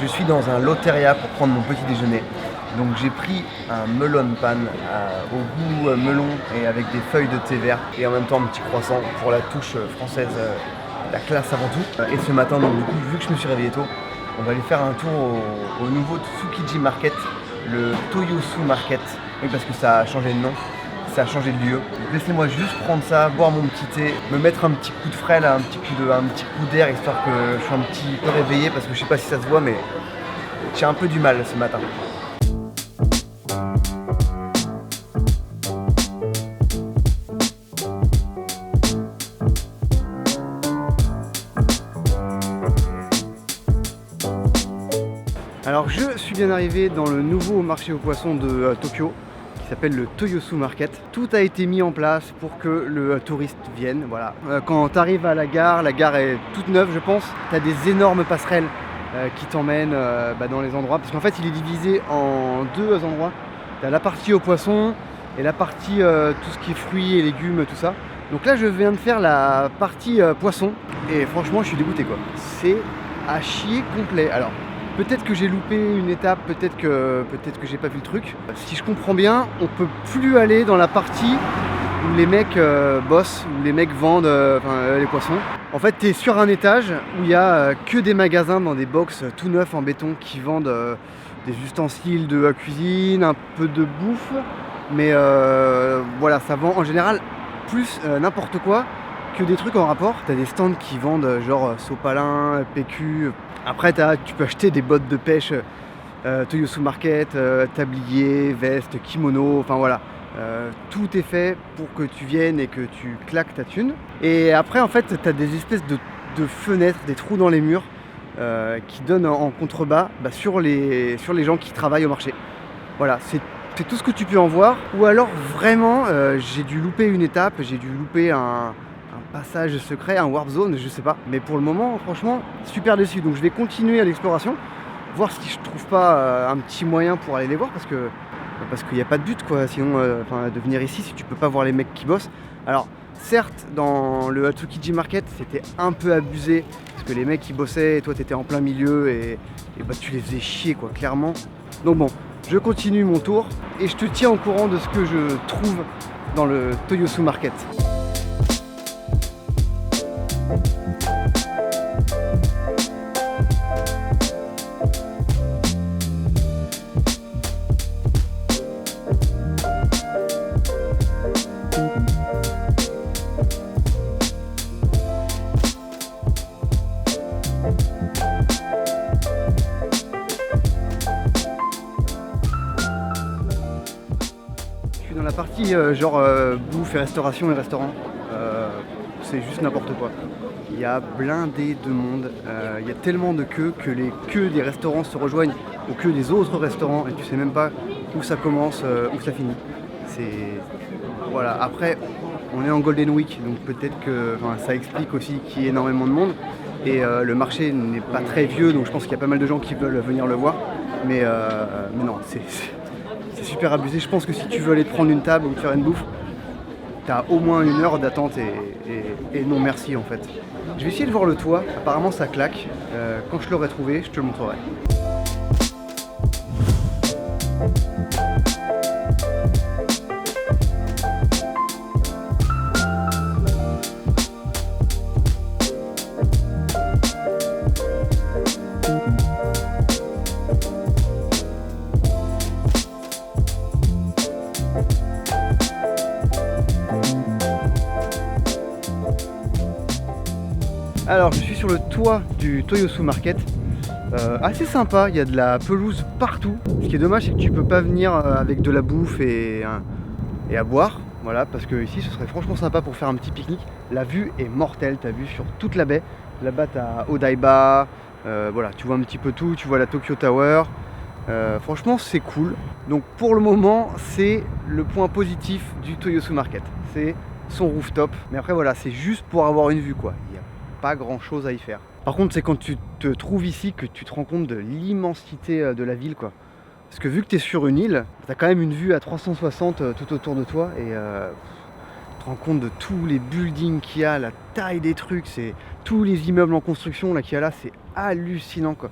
Je suis dans un loteria pour prendre mon petit déjeuner. Donc j'ai pris un melon pan au goût melon et avec des feuilles de thé vert et en même temps un petit croissant pour la touche française, la classe avant tout. Et ce matin, donc du coup, vu que je me suis réveillé tôt, on va aller faire un tour au nouveau Tsukiji Market, le Toyosu Market. Oui, parce que ça a changé de nom, ça a changé de lieu. Donc laissez-moi juste prendre ça, boire mon petit thé, me mettre un petit coup de frais là, un petit coup d'air, histoire que je sois un petit peu réveillé, parce que je sais pas si ça se voit, mais j'ai un peu du mal ce matin. Alors je suis bien arrivé dans le nouveau marché aux poissons de Tokyo qui s'appelle le Toyosu Market. Tout a été mis en place pour que le touriste vienne. Voilà. Quand tu arrives à la gare est toute neuve je pense, tu as des énormes passerelles qui t'emmènent dans les endroits, parce qu'en fait il est divisé en deux endroits. Tu as la partie aux poissons et la partie tout ce qui est fruits et légumes, tout ça. Donc là je viens de faire la partie poisson et franchement je suis dégoûté quoi. C'est à chier complet. Alors peut-être que j'ai loupé une étape, peut-être que j'ai pas vu le truc. Si je comprends bien, on peut plus aller dans la partie où les mecs bossent, où les mecs vendent les poissons. En fait, tu es sur un étage où il y a que des magasins dans des box tout neufs en béton qui vendent des ustensiles de cuisine, un peu de bouffe. Mais voilà, ça vend en général plus n'importe quoi que des trucs en rapport. Tu as des stands qui vendent genre sopalin, PQ. Après, tu peux acheter des bottes de pêche Toyosu Market, tablier, veste, kimono, enfin voilà. Tout est fait pour que tu viennes et que tu claques ta thune. Et après, en fait, tu as des espèces de fenêtres, des trous dans les murs qui donnent en contrebas sur les gens qui travaillent au marché. Voilà, c'est tout ce que tu peux en voir. Ou alors, vraiment, j'ai dû louper une étape, j'ai dû louper un passage secret, un warp zone, je sais pas. Mais pour le moment, franchement, super déçu. Donc je vais continuer à l'exploration, voir si je trouve pas un petit moyen pour aller les voir, parce qu'il n'y a pas de but quoi. Sinon, de venir ici si tu peux pas voir les mecs qui bossent. Alors certes, dans le Tsukiji Market, c'était un peu abusé, parce que les mecs qui bossaient, et toi t'étais en plein milieu et tu les faisais chier quoi, clairement. Donc bon, je continue mon tour et je te tiens au courant de ce que je trouve dans le Toyosu Market. Dans la partie bouffe et restauration et restaurant, c'est juste n'importe quoi. Il y a blindé de monde, il y a tellement de queues que les queues des restaurants se rejoignent aux queues des autres restaurants et tu sais même pas où ça commence, où ça finit. Voilà. Après, on est en Golden Week, donc peut-être que ça explique aussi qu'il y ait énormément de monde et le marché n'est pas très vieux, donc je pense qu'il y a pas mal de gens qui veulent venir le voir, mais non, c'est super abusé. Je pense que si tu veux aller te prendre une table ou te faire une bouffe, t'as au moins 1 heure d'attente et non merci en fait. Je vais essayer de voir le toit, apparemment ça claque. Quand je l'aurai trouvé, je te le montrerai. Alors je suis sur le toit du Toyosu Market, assez sympa, il y a de la pelouse partout. Ce qui est dommage c'est que tu peux pas venir avec de la bouffe et à boire, voilà, parce que ici ce serait franchement sympa pour faire un petit pique-nique. La vue est mortelle, t'as vu sur toute la baie, là-bas t'as Odaiba, voilà, tu vois un petit peu tout, tu vois la Tokyo Tower, franchement c'est cool. Donc pour le moment c'est le point positif du Toyosu Market, c'est son rooftop, mais après voilà, c'est juste pour avoir une vue quoi. Pas grand chose à y faire. Par contre c'est quand tu te trouves ici que tu te rends compte de l'immensité de la ville quoi. Parce que vu que tu es sur une île, tu as quand même une vue à 360 tout autour de toi et te rends compte de tous les buildings qu'il y a, la taille des trucs, c'est tous les immeubles en construction là qu'il y a là, c'est hallucinant quoi.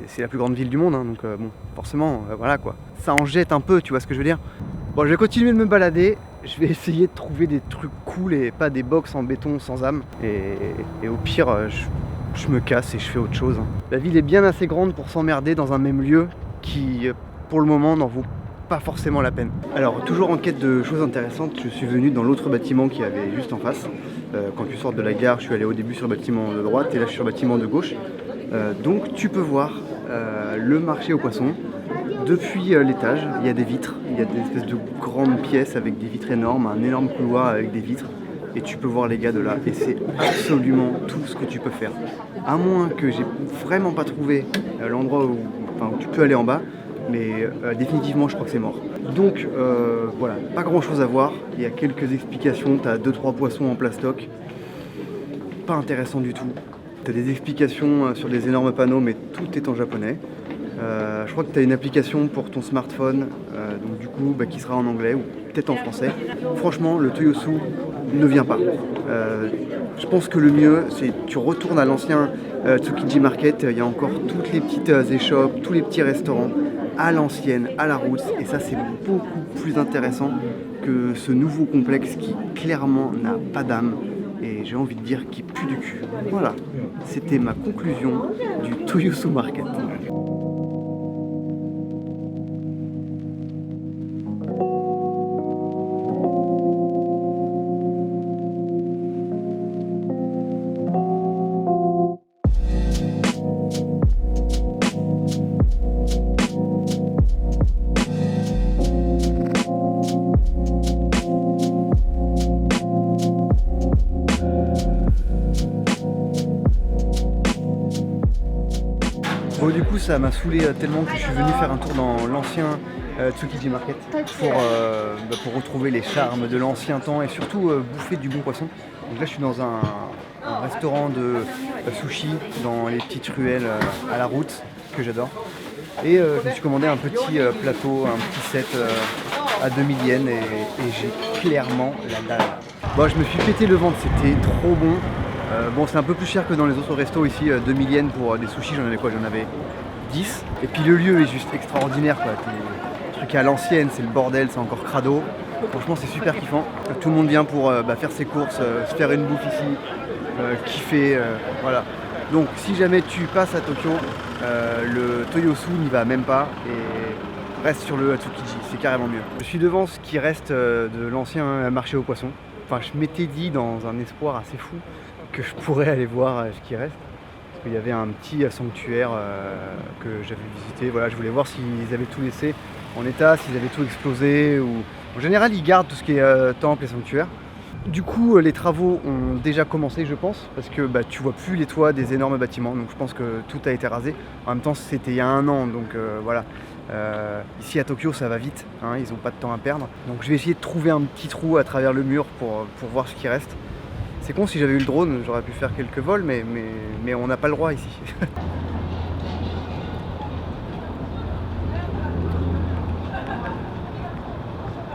C'est la plus grande ville du monde, hein, donc bon, forcément, voilà quoi. Ça en jette un peu, tu vois ce que je veux dire. Bon, je vais continuer de me balader, je vais essayer de trouver des trucs cool et pas des box en béton sans âme. Et au pire, je me casse et je fais autre chose. Hein. La ville est bien assez grande pour s'emmerder dans un même lieu qui, pour le moment, n'en vaut pas forcément la peine. Alors, toujours en quête de choses intéressantes, je suis venu dans l'autre bâtiment qui avait juste en face. Quand tu sors de la gare, je suis allé au début sur le bâtiment de droite et là je suis sur le bâtiment de gauche. Donc tu peux voir le marché aux poissons. Depuis l'étage, il y a des vitres, il y a des espèces de grandes pièces avec des vitres énormes, un énorme couloir avec des vitres. Et tu peux voir les gars de là, et c'est absolument tout ce que tu peux faire. À moins que j'ai vraiment pas trouvé l'endroit où tu peux aller en bas, mais définitivement je crois que c'est mort. Donc voilà, pas grand chose à voir, il y a quelques explications, tu as 2-3 poissons en plastoc, pas intéressant du tout. Tu as des explications sur des énormes panneaux, mais tout est en japonais. Je crois que tu as une application pour ton smartphone, donc du coup qui sera en anglais ou peut-être en français. Franchement, le Toyosu ne vient pas. Je pense que le mieux, c'est que tu retournes à l'ancien Tsukiji Market. Il y a encore toutes les petites échoppes, tous les petits restaurants à l'ancienne, à la route. Et ça, c'est beaucoup plus intéressant que ce nouveau complexe qui clairement n'a pas d'âme. Et j'ai envie de dire qui pue du cul. Voilà, c'était ma conclusion du Toyosu Market. Bon, du coup ça m'a saoulé tellement que je suis venu faire un tour dans l'ancien Tsukiji Market pour retrouver les charmes de l'ancien temps et surtout bouffer du bon poisson. Donc là je suis dans un restaurant de sushi dans les petites ruelles à la route que j'adore. Et je me suis commandé un petit plateau, un petit set à 2000 yens et j'ai clairement la dalle. Bon, je me suis pété le ventre, c'était trop bon. Bon, c'est un peu plus cher que dans les autres restos ici, 2000 yens pour des sushis, j'en avais quoi? J'en avais 10. Et puis le lieu est juste extraordinaire quoi. Le truc à l'ancienne, c'est le bordel, c'est encore crado. Franchement, c'est super kiffant. Tout le monde vient pour faire ses courses, se faire une bouffe ici, kiffer, voilà. Donc si jamais tu passes à Tokyo, le Toyosu n'y va même pas et reste sur le Tsukiji, c'est carrément mieux. Je suis devant ce qui reste de l'ancien marché aux poissons. Enfin, je m'étais dit dans un espoir assez fou que je pourrais aller voir ce qui reste. Parce qu'il y avait un petit sanctuaire que j'avais visité. Voilà, je voulais voir s'ils avaient tout laissé en état, s'ils avaient tout explosé. Ou... En général, ils gardent tout ce qui est temple et sanctuaire. Du coup, les travaux ont déjà commencé, je pense, parce que tu vois plus les toits des énormes bâtiments. Donc je pense que tout a été rasé. En même temps, c'était il y a 1 an, donc voilà. Ici à Tokyo, ça va vite, hein, ils n'ont pas de temps à perdre. Donc je vais essayer de trouver un petit trou à travers le mur pour voir ce qui reste. C'est con, si j'avais eu le drone, j'aurais pu faire quelques vols, mais on n'a pas le droit ici.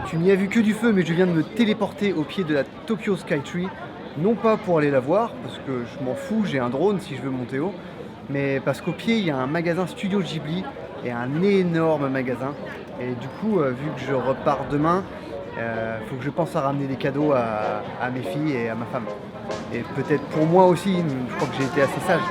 Tu n'y as vu que du feu, mais je viens de me téléporter au pied de la Tokyo Skytree. Non pas pour aller la voir, parce que je m'en fous, j'ai un drone si je veux monter haut, mais parce qu'au pied, il y a un magasin Studio Ghibli et un énorme magasin. Et du coup, vu que je repars demain, faut que je pense à ramener des cadeaux à mes filles et à ma femme. Et peut-être pour moi aussi, je crois que j'ai été assez sage.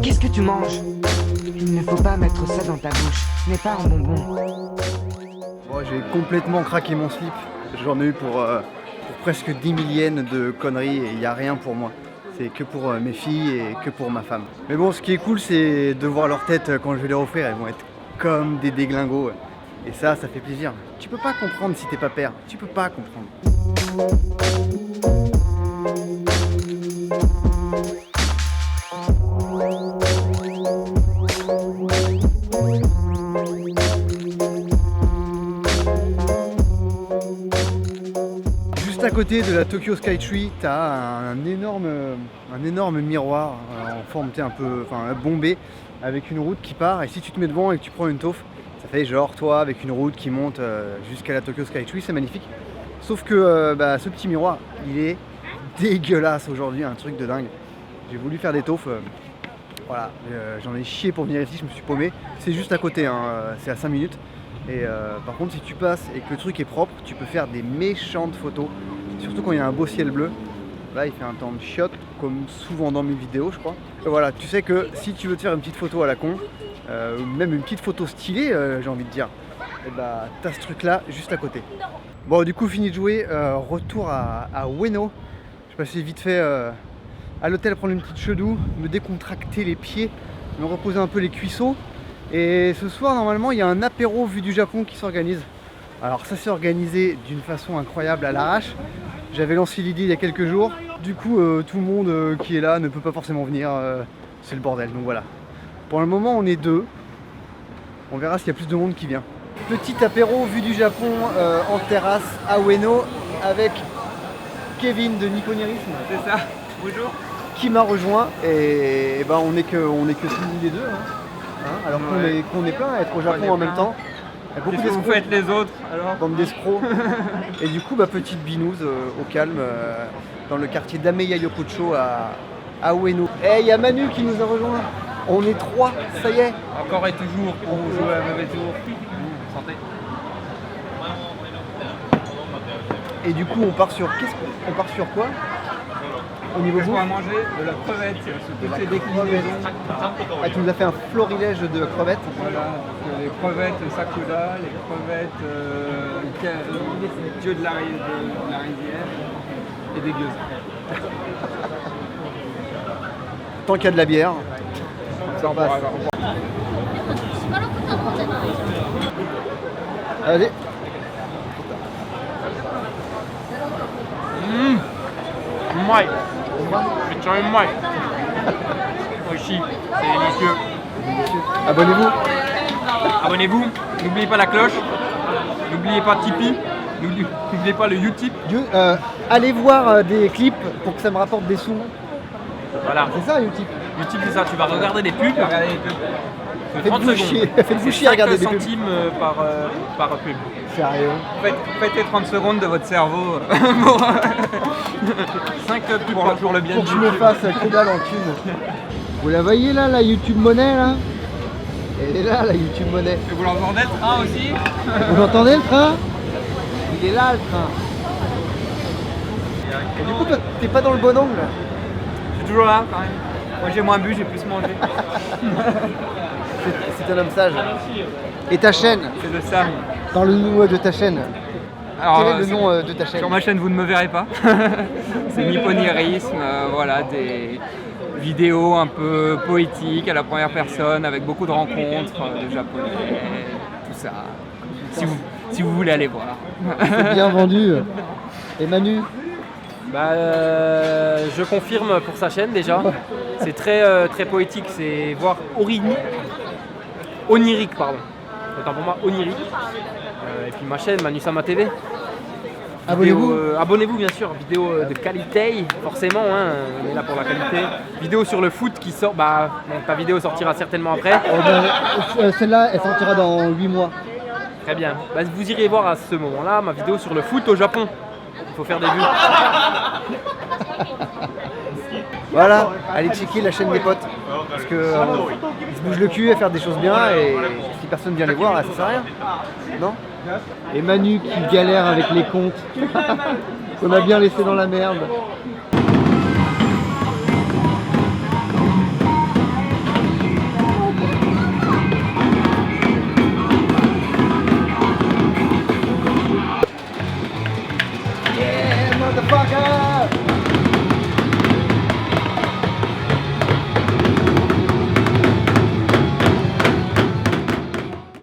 Qu'est-ce que tu manges? Il ne faut pas mettre ça dans ta bouche. Ce n'est pas un bonbon. Bon, j'ai complètement craqué mon slip. J'en ai eu pour presque 10 000 yens de conneries et il n'y a rien pour moi. C'est que pour mes filles et que pour ma femme. Mais bon, ce qui est cool, c'est de voir leur tête quand je vais leur offrir. Elles vont être comme des déglingos. Et ça fait plaisir. Tu peux pas comprendre si t'es pas père. Tu peux pas comprendre. côté de la Tokyo Skytree, tu as un énorme miroir en forme un peu bombé avec une route qui part. Et si tu te mets devant et que tu prends une taupe, ça fait genre toi avec une route qui monte jusqu'à la Tokyo Skytree, c'est magnifique. Sauf que ce petit miroir, il est dégueulasse aujourd'hui, un truc de dingue. J'ai voulu faire des taufs, voilà, j'en ai chié pour venir ici, je me suis paumé. C'est juste à côté, hein, c'est à 5 minutes. Et par contre, si tu passes et que le truc est propre, tu peux faire des méchantes photos, surtout quand il y a un beau ciel bleu. Là, il fait un temps de shot, comme souvent dans mes vidéos, je crois. Et voilà, tu sais que si tu veux te faire une petite photo à la con, ou même une petite photo stylée, j'ai envie de dire, et bah, t'as ce truc-là juste à côté. Bon, du coup, fini de jouer, retour à Ueno. Je suis passé vite fait à l'hôtel prendre une petite chedou, me décontracter les pieds, me reposer un peu les cuisseaux. Et ce soir, normalement, il y a un apéro vu du Japon qui s'organise. Alors ça s'est organisé d'une façon incroyable à l'arrache. J'avais lancé l'idée il y a quelques jours. Du coup, tout le monde qui est là ne peut pas forcément venir. C'est le bordel, donc voilà. Pour le moment, on est 2. On verra s'il y a plus de monde qui vient. Petit apéro vu du Japon en terrasse à Ueno avec Kevin de Nipponirisme. C'est ça, bonjour. Qui m'a rejoint et ben on est que tous les deux. Hein, alors qu'on est plein à être au Japon en même temps. Qu'est-ce que vous faites les autres alors? Bande d'escrocs. Et du coup, petite binouse au calme dans le quartier d'Ameya Yokocho à Ueno. Et il y a Manu qui nous a rejoint. On est 3, ça y est. Encore et toujours pour vous jouer à un mauvais tour. Santé. Et du coup, on part sur quoi? Au niveau Qu'est-ce qu'on va manger? De la crevette, sous toutes ses déclinaisons. Ah, tu nous as fait un florilège de crevettes. Voilà, donc, les crevettes Sakura, les crevettes Dieu de la rizière et des gueuses. Tant qu'il y a de la bière, ça passe. Allez. Mike, c'est très Mike. Oishi, c'est délicieux. Abonnez-vous. Abonnez-vous, n'oubliez pas la cloche, n'oubliez pas Tipeee, n'oubliez pas le Utip. Allez voir des clips pour que ça me rapporte des sous. Voilà. C'est ça, Utip. Utip, c'est ça, tu vas regarder des pubs. Regarder des pubs. Faites-vous chier à regarder des pubs. 5 centimes par pub. Sérieux. Faites les 30 secondes de votre cerveau pour 5 pubs pour le bien pour du que je me fasse que dalle en thune. Vous la voyez là, la YouTube monnaie là? Elle est là, la YouTube monnaie. Et vous l'entendez le train aussi? Vous l'entendez le train? Il est là le train. Et du coup, toi, t'es pas dans le bon angle? Je suis toujours là quand même. Moi j'ai moins bu, j'ai plus mangé. C'est un homme sage. Et ta chaîne? C'est le Sam. Dans le nom de ta chaîne. Alors, quel est le nom de ta chaîne? Sur ma chaîne, vous ne me verrez pas. C'est Nipponirisme, voilà, des vidéos un peu poétiques à la première personne, avec beaucoup de rencontres de japonais, tout ça. Si vous voulez aller voir. C'est bien vendu. Et Manu? Je confirme pour sa chaîne déjà. C'est très poétique, c'est voire onirique, pardon. Autant pour moi, onirique. Et puis ma chaîne, Manu-sama TV. Abonnez-vous. Abonnez-vous bien sûr, vidéo de qualité, forcément, hein, on est là pour la qualité. Vidéo sur le foot qui sort, ta vidéo sortira certainement après. Celle-là, elle sortira dans 8 mois. Très bien, vous irez voir à ce moment-là ma vidéo sur le foot au Japon. Il faut faire des vues. Voilà, allez checker la chaîne des potes. Parce que ils se bougent le cul à faire des choses bien et si personne vient les voir, ça sert à rien. Non? Et Manu qui galère avec les comptes. Qu'on a bien laissé dans la merde.